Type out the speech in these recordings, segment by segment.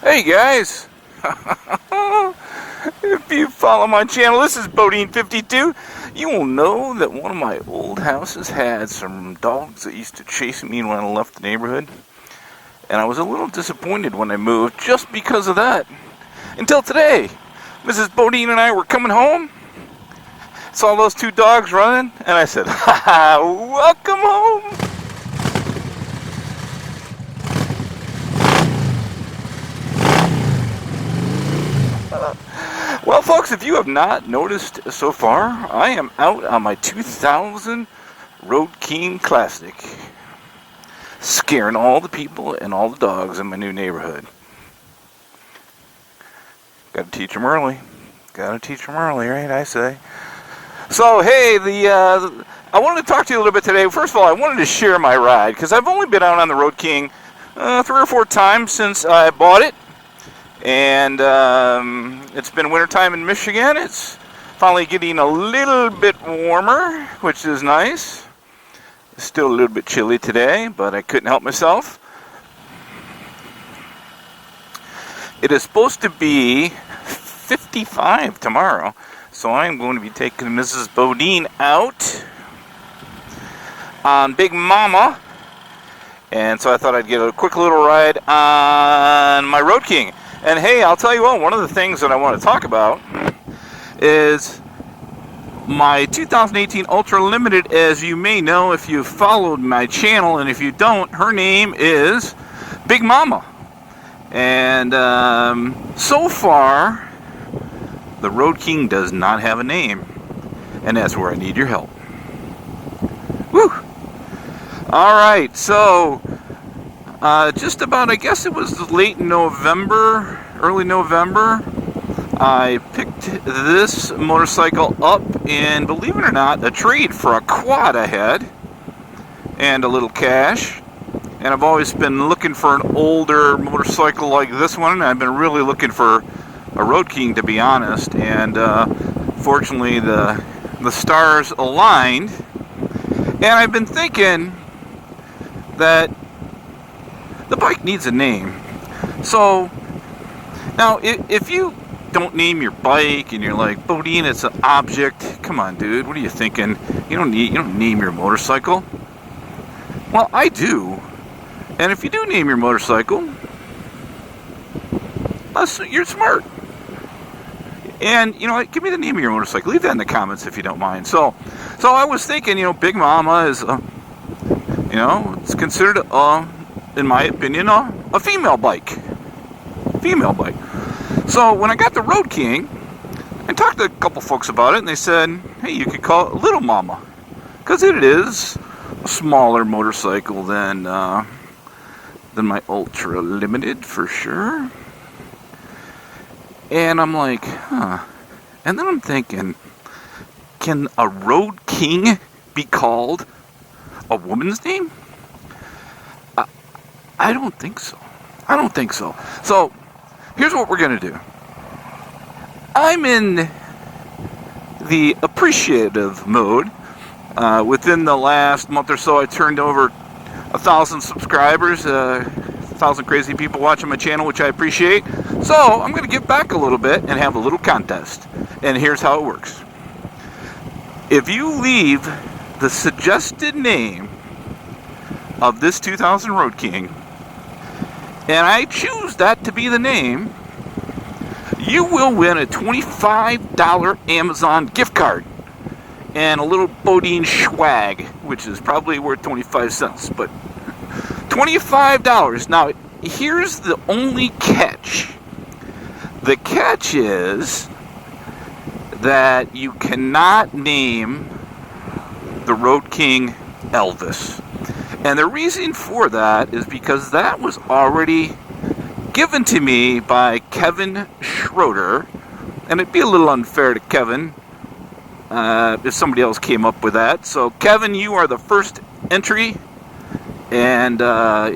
Hey guys, if you follow my channel, this is Bodine52, you will know that one of my old houses had some dogs that used to chase me when I left the neighborhood. And I was a little disappointed when I moved just because of that. Until today, Mrs. Bodine and I were coming home, saw those two dogs running, and I said, "Ha ha, welcome home." Well, folks, if you have not noticed so far, I am out on my 2000 Road King Classic, scaring all the people and all the dogs in my new neighborhood. Gotta teach them early. Gotta teach them early, right, I say. So, hey, I wanted to talk to you a little bit today. First of all, I wanted to share my ride, because I've only been out on the Road King 3 or 4 times since I bought it. And it's been wintertime in Michigan. It's finally getting a little bit warmer, which is nice. It's still a little bit chilly today, but I couldn't help myself. It is supposed to be 55 tomorrow, so I'm going to be taking Mrs. Bodine out on Big Momma. And so I thought I'd get a quick little ride on my Road King. And hey, I'll tell you what, one of the things that I want to talk about is my 2018 ultralimited. As you may know if you've followed my channel, and if you don't, her name is Big Momma. And so far, the Road King does not have a name, and that's where I need your help. Woo! Alright, so just about, I guess it was late November, early November, I picked this motorcycle up in, believe it or not, a trade for a quad I had and a little cash. And I've always been looking for an older motorcycle like this one, and I've been really looking for a Road King, to be honest. And fortunately the stars aligned, and I've been thinking that the bike needs a name. So now, if you don't name your bike and you're like, Bodine, it's an object, come on, dude, what are you thinking? You don't name your motorcycle. Well, I do. And if you do name your motorcycle, you're smart. And you know what? Give me the name of your motorcycle. Leave that in the comments if you don't mind. So I was thinking, Big Momma is, it's considered in my opinion, a female bike. So when I got the Road King, I talked to a couple folks about it, and they said, hey, you could call it Little Momma, because it is a smaller motorcycle than my Ultra Limited, for sure. And I'm like, huh. And then I'm thinking, can a Road King be called a woman's name? I don't think so. So, here's what we're going to do. I'm in the appreciative mode. Within the last month or so, I turned over 1,000 subscribers, 1,000 crazy people watching my channel, which I appreciate. So, I'm going to give back a little bit and have a little contest. And here's how it works. If you leave the suggested name of this 2000 Road King, and I choose that to be the name, you will win a $25 Amazon gift card and a little Bodine swag, which is probably worth 25 cents, but $25. Now, here's the only catch. The catch is that you cannot name the Road King Elvis. And the reason for that is because that was already given to me by Kevin Schroeder. And it'd be a little unfair to Kevin if somebody else came up with that. So, Kevin, you are the first entry. And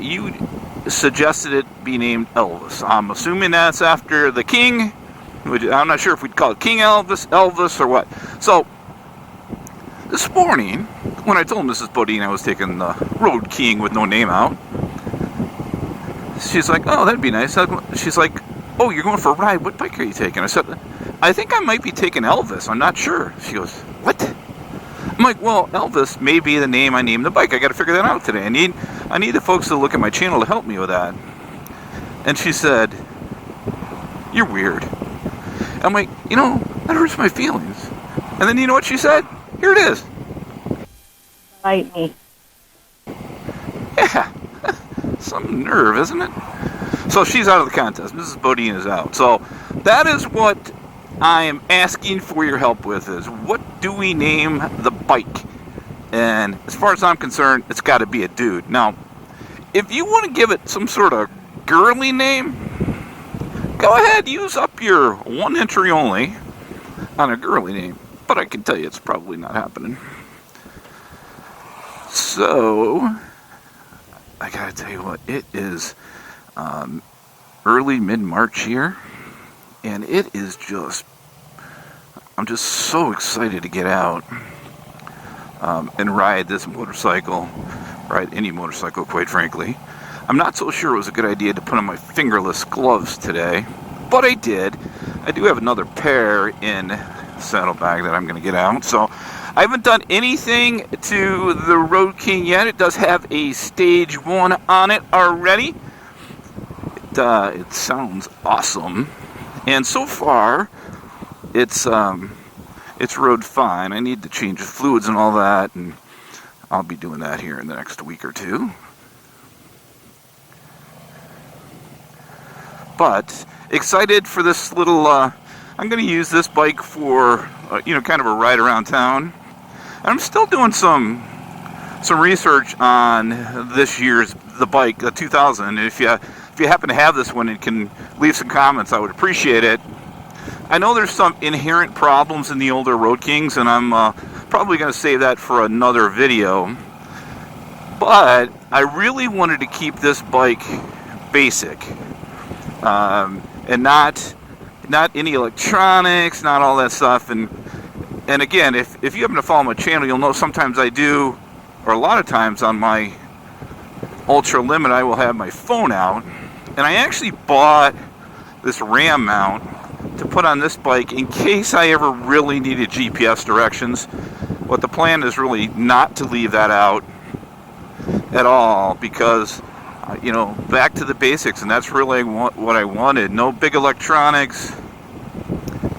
you suggested it be named Elvis. I'm assuming that's after the King. Which I'm not sure if we'd call it King Elvis, or what. So, this morning, when I told Mrs. Bodine I was taking the Road King with no name out, she's like, oh, that'd be nice. She's like, oh, you're going for a ride. What bike are you taking? I said, I think I might be taking Elvis. I'm not sure. She goes, what? I'm like, well, Elvis may be the name I named the bike. I got to figure that out today. I need the folks to look at my channel to help me with that. And she said, you're weird. I'm like, that hurts my feelings. And then you know what she said? Here it is. Bite me. Yeah. Some nerve, isn't it? So she's out of the contest. Mrs. Bodine is out. So that is what I am asking for your help with, is what do we name the bike? And as far as I'm concerned, it's got to be a dude. Now, if you want to give it some sort of girly name, go ahead, use up your one entry only on a girly name. But I can tell you it's probably not happening. So, I gotta tell you what, it is early mid-March here, and it is just, I'm just so excited to get out and ride this motorcycle, ride any motorcycle, quite frankly. I'm not so sure it was a good idea to put on my fingerless gloves today, but I did. I do have another pair in the saddlebag that I'm going to get out. So I haven't done anything to the Road King yet. It does have a stage 1 on it already. It sounds awesome, and so far it's rode fine. I need to change the fluids and all that, and I'll be doing that here in the next week or two. But excited for this little, I'm going to use this bike for, kind of a ride around town. And I'm still doing some research on this year's, the bike, the 2000. If you happen to have this one and can leave some comments, I would appreciate it. I know there's some inherent problems in the older Road Kings, and I'm probably going to save that for another video. But I really wanted to keep this bike basic. And not any electronics, not all that stuff. And again, if you happen to follow my channel, you'll know sometimes I do, or a lot of times on my ultra limit, I will have my phone out. And I actually bought this RAM mount to put on this bike in case I ever really needed GPS directions. But the plan is really not to leave that out at all, because back to the basics, and that's really what I wanted. No big electronics,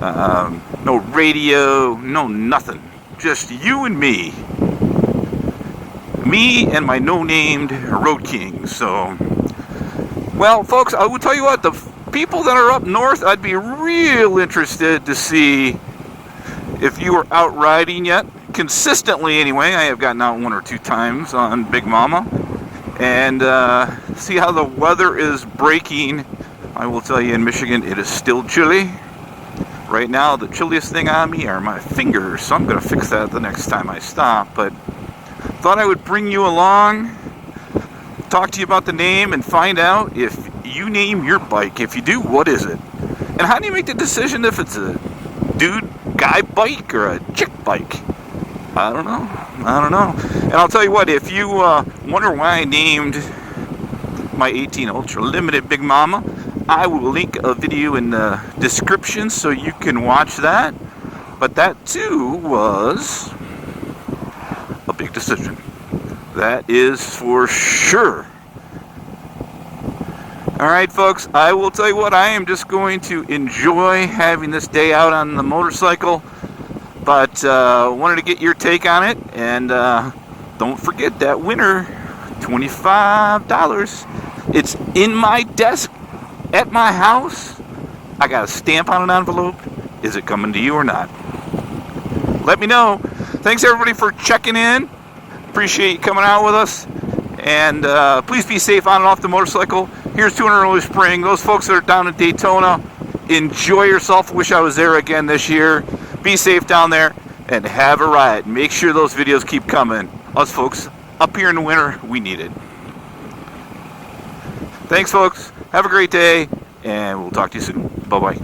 no radio, no nothing. Just you and me. Me and my no-named Road King. So, well, folks, I will tell you what, the people that are up north, I'd be real interested to see if you are out riding yet. Consistently, anyway. I have gotten out 1 or 2 times on Big Momma. And see how the weather is breaking. I will tell you, in Michigan, it is still chilly. Right now, the chilliest thing on me are my fingers, so I'm going to fix that the next time I stop. But thought I would bring you along, talk to you about the name, and find out if you name your bike. If you do, what is it? And how do you make the decision if it's a dude, guy bike or a chick bike? I don't know. And I'll tell you what, if you wonder why I named my 18 Ultra Limited Big Momma, I will link a video in the description so you can watch that. But that too was a big decision. That is for sure. Alright, folks, I will tell you what, I am just going to enjoy having this day out on the motorcycle. But wanted to get your take on it, and don't forget that winner, $25. It's in my desk at my house. I got a stamp on an envelope. Is it coming to you or not? Let me know. Thanks everybody for checking in. Appreciate you coming out with us. And please be safe on and off the motorcycle. Here's to an early spring. Those folks that are down in Daytona, enjoy yourself. Wish I was there again this year. Be safe down there and have a ride. Make sure those videos keep coming. Us folks up here in the winter, we need it. Thanks, folks. Have a great day, and we'll talk to you soon. Bye-bye.